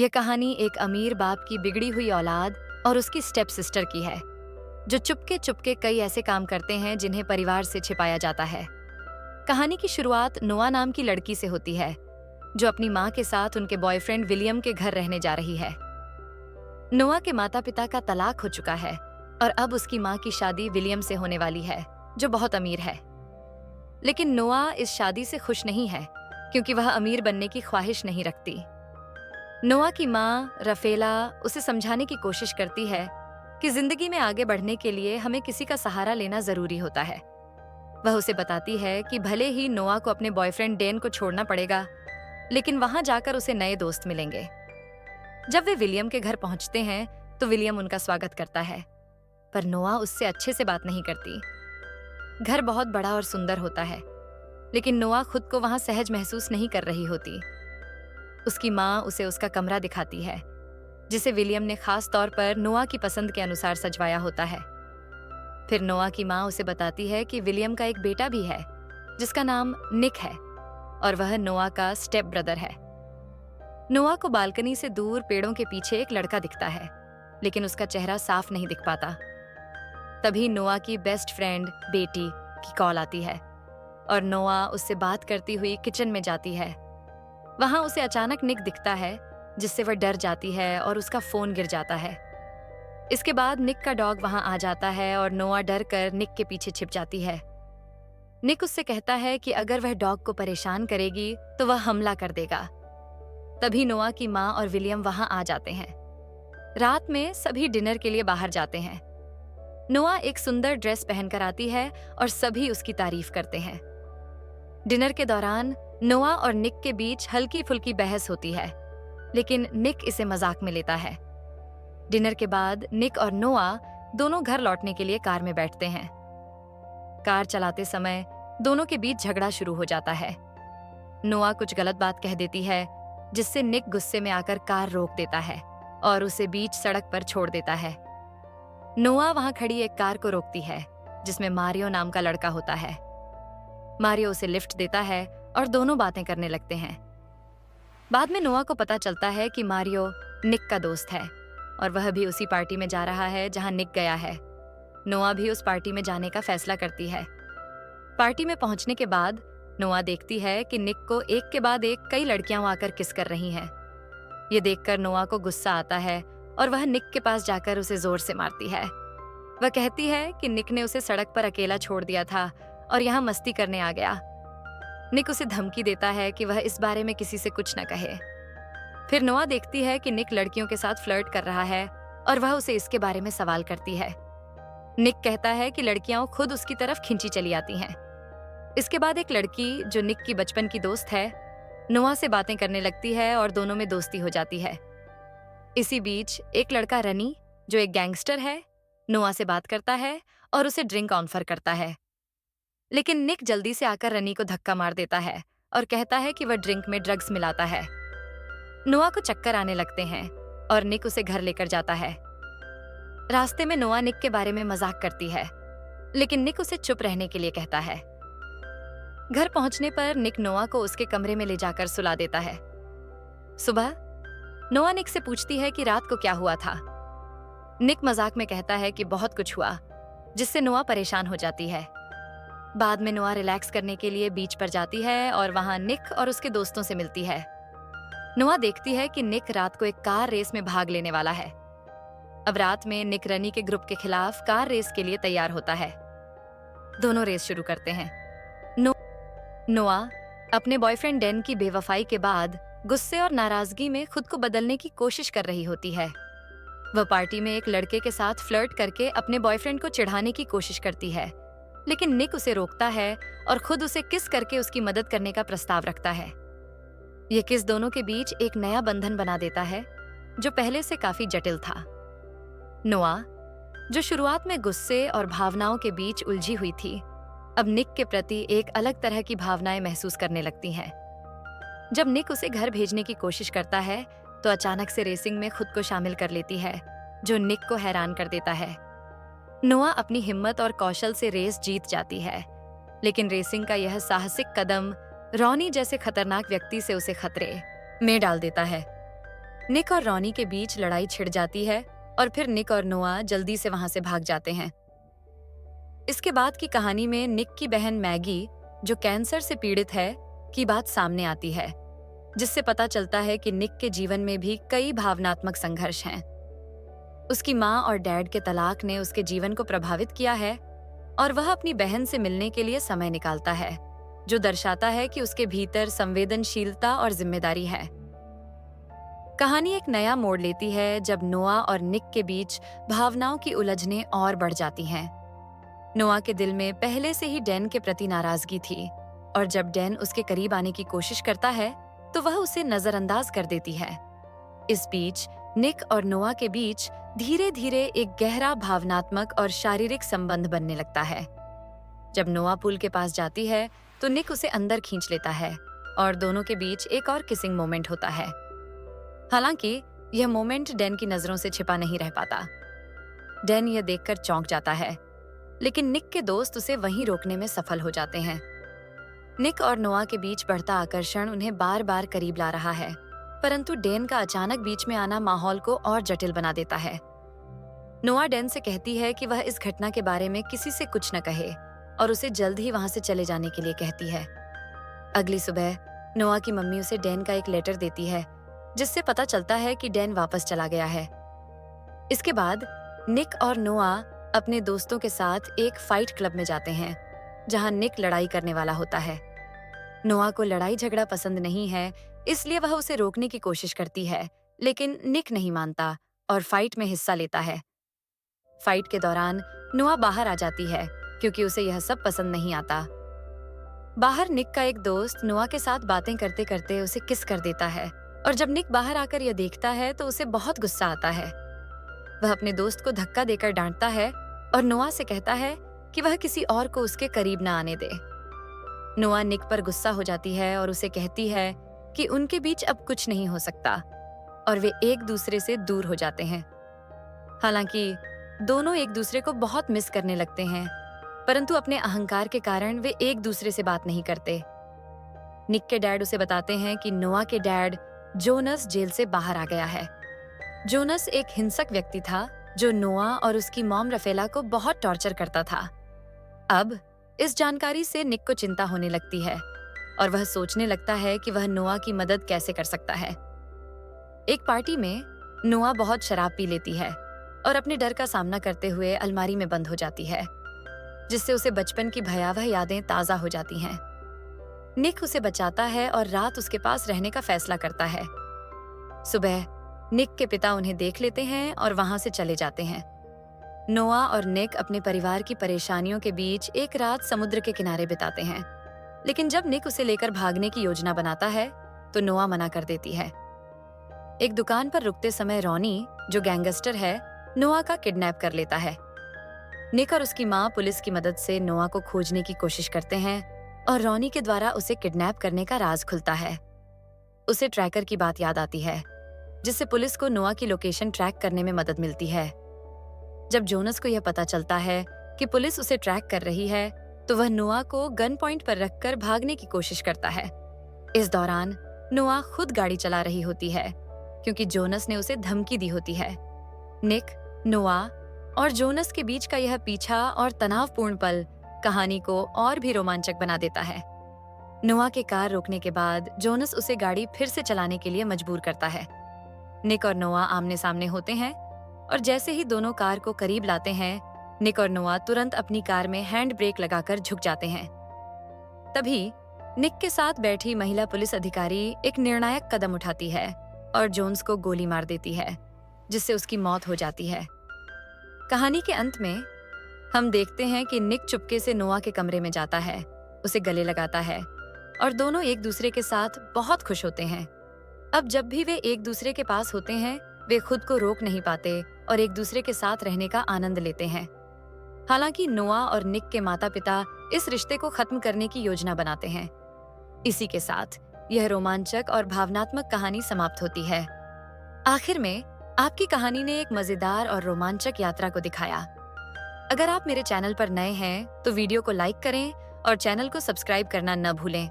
यह कहानी एक अमीर बाप की बिगड़ी हुई औलाद और उसकी स्टेप सिस्टर की है, जो चुपके चुपके कई ऐसे काम करते हैं जिन्हें परिवार से छिपाया जाता है। कहानी की शुरुआत नोआ नाम की लड़की से होती है, जो अपनी माँ के साथ उनके बॉयफ्रेंड विलियम के घर रहने जा रही है। नोआ के माता पिता का तलाक हो चुका है और अब उसकी माँ की शादी विलियम से होने वाली है, जो बहुत अमीर है। लेकिन नोआ इस शादी से खुश नहीं है, क्योंकि वह अमीर बनने की ख्वाहिश नहीं रखती। नोआ की माँ रफेला उसे समझाने की कोशिश करती है कि जिंदगी में आगे बढ़ने के लिए हमें किसी का सहारा लेना जरूरी होता है। वह उसे बताती है कि भले ही नोआ को अपने बॉयफ्रेंड डेन को छोड़ना पड़ेगा, लेकिन वहां जाकर उसे नए दोस्त मिलेंगे। जब वे विलियम के घर पहुंचते हैं तो विलियम उनका स्वागत करता है, पर नोआ उससे अच्छे से बात नहीं करती। घर बहुत बड़ा और सुंदर होता है, लेकिन नोआ खुद को वहां सहज महसूस नहीं कर रही होती। उसकी माँ उसे उसका कमरा दिखाती है, जिसे विलियम ने खास तौर पर नोआ की पसंद के अनुसार सजवाया होता है। फिर नोआ की माँ उसे बताती है कि विलियम का एक बेटा भी है, जिसका नाम निक है, और वह नोआ का स्टेप ब्रदर है। नोआ को बालकनी से दूर पेड़ों के पीछे एक लड़का दिखता है, लेकिन उसका चेहरा साफ नहीं दिख पाता। तभी नोआ की बेस्ट फ्रेंड बेटी की कॉल आती है और नोआ उससे बात करती हुई किचन में जाती है। वहां उसे अचानक निक दिखता है, जिससे वह डर जाती है और उसका फोन गिर जाता है। इसके बाद निक का डॉग वहां आ जाता है और नोआ डर कर निक के पीछे छिप जाती है। निक उससे कहता है कि अगर वह डॉग को परेशान करेगी तो वह हमला कर देगा। तभी नोआ की माँ और विलियम वहां आ जाते हैं। रात में सभी डिनर के लिए बाहर जाते हैं। नोआ एक सुंदर ड्रेस पहनकर आती है और सभी उसकी तारीफ करते हैं। डिनर के दौरान नोआ और निक के बीच हल्की फुल्की बहस होती है, लेकिन निक इसे मजाक में लेता है। डिनर के बाद निक और नोआ दोनों घर लौटने के लिए कार में बैठते हैं। कार चलाते समय दोनों के बीच झगड़ा शुरू हो जाता है। नोआ कुछ गलत बात कह देती है, जिससे निक गुस्से में आकर कार रोक देता है और उसे बीच सड़क पर छोड़ देता है। नोआ वहां खड़ी एक कार को रोकती है, जिसमें मारियो नाम का लड़का होता है। मारियो उसे लिफ्ट देता है और दोनों बातें करने लगते हैं। बाद में नोआ को पता चलता है कि मारियो निक का दोस्त है और वह भी उसी पार्टी में जा रहा है जहां निक गया है। नोआ भी उस पार्टी में जाने का फैसला करती है। पार्टी में पहुंचने के बाद नोआ देखती है कि निक को एक के बाद एक कई लड़कियां आकर किस कर रही हैं। ये देखकर नोआ को गुस्सा आता है और वह निक के पास जाकर उसे जोर से मारती है। वह कहती है कि निक ने उसे सड़क पर अकेला छोड़ दिया था और यहाँ मस्ती करने आ गया। निक उसे धमकी देता है कि वह इस बारे में किसी से कुछ न कहे। फिर नोआ देखती है कि निक लड़कियों के साथ फ्लर्ट कर रहा है और वह उसे इसके बारे में सवाल करती है। निक कहता है कि लड़कियां खुद उसकी तरफ खिंची चली आती हैं। इसके बाद एक लड़की, जो निक की बचपन की दोस्त है, नोआ से बातें करने लगती है और दोनों में दोस्ती हो जाती है। इसी बीच एक लड़का रनी, जो एक गैंगस्टर है, नोआ से बात करता है और उसे ड्रिंक ऑफर करता है। लेकिन निक जल्दी से आकर रनी को धक्का मार देता है और कहता है कि वह ड्रिंक में ड्रग्स मिलाता है। नोआ को चक्कर आने लगते हैं और निक उसे घर लेकर जाता है। रास्ते में नोआ निक के बारे में मजाक करती है, लेकिन निक उसे चुप रहने के लिए कहता है। घर पहुंचने पर निक नोआ को उसके कमरे में ले जाकर सुला देता है। सुबह नोआ निक से पूछती है कि रात को क्या हुआ था। निक मजाक में कहता है कि बहुत कुछ हुआ, जिससे नोआ परेशान हो जाती है। बाद में नोआ रिलैक्स करने के लिए बीच पर जाती है और वहां निक और उसके दोस्तों से मिलती है। नोआ देखती है कि निक रात को एक कार रेस में भाग लेने वाला है। अब रात में निक रनी के ग्रुप के खिलाफ कार रेस के लिए तैयार होता है। दोनों रेस शुरू करते हैं। नोआ अपने बॉयफ्रेंड डेन की बेवफाई के बाद गुस्से और नाराजगी में खुद को बदलने की कोशिश कर रही होती है। वह पार्टी में एक लड़के के साथ फ्लर्ट करके अपने बॉयफ्रेंड को चिढ़ाने की कोशिश करती है, लेकिन निक उसे रोकता है और खुद उसे किस करके उसकी मदद करने का प्रस्ताव रखता है। यह किस दोनों के बीच एक नया बंधन बना देता है, जो पहले से काफी जटिल था। नोआ, जो शुरुआत में गुस्से और भावनाओं के बीच उलझी हुई थी, अब निक के प्रति एक अलग तरह की भावनाएं महसूस करने लगती हैं। जब निक उसे घर भेजने की कोशिश करता है तो अचानक से रेसिंग में खुद को शामिल कर लेती है, जो निक को हैरान कर देता है। नोआ अपनी हिम्मत और कौशल से रेस जीत जाती है, लेकिन रेसिंग का यह साहसिक कदम रॉनी जैसे खतरनाक व्यक्ति से उसे खतरे में डाल देता है। निक और रॉनी के बीच लड़ाई छिड़ जाती है और फिर निक और नोआ जल्दी से वहां से भाग जाते हैं। इसके बाद की कहानी में निक की बहन मैगी, जो कैंसर से पीड़ित है, की बात सामने आती है, जिससे पता चलता है कि निक के जीवन में भी कई भावनात्मक संघर्ष हैं। उसकी माँ और डैड के तलाक ने उसके जीवन को प्रभावित किया है और वह अपनी बहन से मिलने के लिए समय निकालता है, जो दर्शाता है कि उसके भीतर संवेदनशीलता और जिम्मेदारी है। कहानी एक नया मोड़ लेती है जब नोआ और निक के बीच भावनाओं की उलझनें और बढ़ जाती हैं। नोआ के दिल में पहले से ही डैन के प्रति नाराजगी थी और जब डैन उसके करीब आने की कोशिश करता है तो वह उसे नजरअंदाज कर देती है। इस बीच निक और नोआ के बीच धीरे धीरे एक गहरा भावनात्मक और शारीरिक संबंध बनने लगता है। जब नोआ पुल के पास जाती है तो निक उसे अंदर खींच लेता है और दोनों के बीच एक और किसिंग मोमेंट होता है। हालांकि यह मोमेंट डैन की नजरों से छिपा नहीं रह पाता। डैन यह देखकर चौंक जाता है, लेकिन निक के दोस्त उसे वहीं रोकने में सफल हो जाते हैं। निक और नोआ के बीच बढ़ता आकर्षण उन्हें बार बार करीब ला रहा है, परंतु डैन का अचानक बीच में आना माहौल को और जटिल बना देता है। नोआ डैन से कहती है कि वह इस घटना के बारे में किसी से कुछ न कहे और उसे जल्द ही वहां से चले जाने के लिए कहती है। अगली सुबह नोआ की मम्मी उसे डैन का एक लेटर देती है, जिससे पता चलता है कि डैन वापस चला गया है। इसके बाद निक और नोआ अपने दोस्तों के साथ एक फाइट क्लब में जाते हैं, जहां निक लड़ाई करने वाला होता है। नोआ को लड़ाई झगड़ा पसंद नहीं है, इसलिए वह उसे रोकने की कोशिश करती है, लेकिन निक नहीं मानता और फाइट में हिस्सा लेता है। फाइट के दौरान नोआ बाहर आ जाती है क्योंकि उसे यह सब पसंद नहीं आता। बाहर निक का एक दोस्त नोआ के साथ बातें करते करते उसे किस कर देता है और जब निक बाहर आकर यह देखता है तो उसे बहुत गुस्सा आता है। वह अपने दोस्त को धक्का देकर डांटता है और नोआ से कहता है कि वह किसी और को उसके करीब न आने दे। नोआ निक पर गुस्सा हो जाती है और उसे कहती है कि उनके बीच अब कुछ नहीं हो सकता और वे एक दूसरे से दूर हो जाते हैं। हालांकि दोनों एक दूसरे को बहुत मिस करने लगते हैं, परंतु अपने अहंकार के कारण वे एक दूसरे से बात नहीं करते। निक के डैड उसे बताते हैं कि नोआ के डैड जोनस जेल से बाहर आ गया है। जोनस एक हिंसक व्यक्ति था जो नोआ और उसकी मॉम रफेला को बहुत टॉर्चर करता था। अब इस जानकारी से निक को चिंता होने लगती है और वह सोचने लगता है कि वह नोआ की मदद कैसे कर सकता है। एक पार्टी में नोआ बहुत शराब पी लेती है और अपने डर का सामना करते हुए अलमारी में बंद हो जाती है, जिससे उसे बचपन की भयावह यादें ताजा हो जाती हैं। निक उसे बचाता है और रात उसके पास रहने का फैसला करता है। सुबह निक के पिता उन्हें देख लेते हैं और वहां से चले जाते हैं। नोआ और निक अपने परिवार की परेशानियों के बीच एक रात समुद्र के किनारे बिताते हैं, लेकिन जब निक उसे लेकर भागने की योजना बनाता है तो नोआ मना कर देती है। एक दुकान पर रुकते समय रॉनी, जो गैंगस्टर है, नोआ का किडनैप कर लेता है। निक और उसकी माँ पुलिस की मदद से नोआ को खोजने की कोशिश करते हैं और रॉनी के द्वारा उसे किडनैप करने का राज खुलता है। उसे ट्रैकर की बात याद आती है, जिससे पुलिस को नोआ की लोकेशन ट्रैक करने में मदद मिलती है। जब जोनस को यह पता चलता है कि पुलिस उसे ट्रैक कर रही है तो वह नोआ को गन पॉइंट पर रखकर भागने की कोशिश करता है। इस दौरान नोआ खुद गाड़ी चला रही होती है क्योंकि जोनस ने उसे धमकी दी होती है। निक, नोआ और जोनस के बीच का यह पीछा और तनावपूर्ण पल कहानी को और भी रोमांचक बना देता है। नोआ के कार रोकने के बाद जोनस उसे गाड़ी फिर से चलाने के लिए मजबूर करता है। निक और नोआ आमने सामने होते हैं और जैसे ही दोनों कार को करीब लाते हैं, निक और नोआ तुरंत अपनी कार में हैंड ब्रेक लगाकर झुक जाते हैं। तभी निक के साथ बैठी महिला पुलिस अधिकारी एक निर्णायक कदम उठाती है और जोन्स को गोली मार देती है, जिससे उसकी मौत हो जाती है। कहानी के अंत में हम देखते हैं कि निक चुपके से नोआ के कमरे में जाता है, उसे गले लगाता है और दोनों एक दूसरे के साथ बहुत खुश होते हैं। अब जब भी वे एक दूसरे के पास होते हैं, वे खुद को रोक नहीं पाते और एक दूसरे के साथ रहने का आनंद लेते हैं। हालांकि नोआ और निक के माता-पिता इस रिश्ते को खत्म करने की योजना बनाते हैं। इसी के साथ यह रोमांचक और भावनात्मक कहानी समाप्त होती है। आखिर में आपकी कहानी ने एक मजेदार और रोमांचक यात्रा को दिखाया। अगर आप मेरे चैनल पर नए हैं तो वीडियो को लाइक करें और चैनल को सब्सक्राइब करना न भूलें।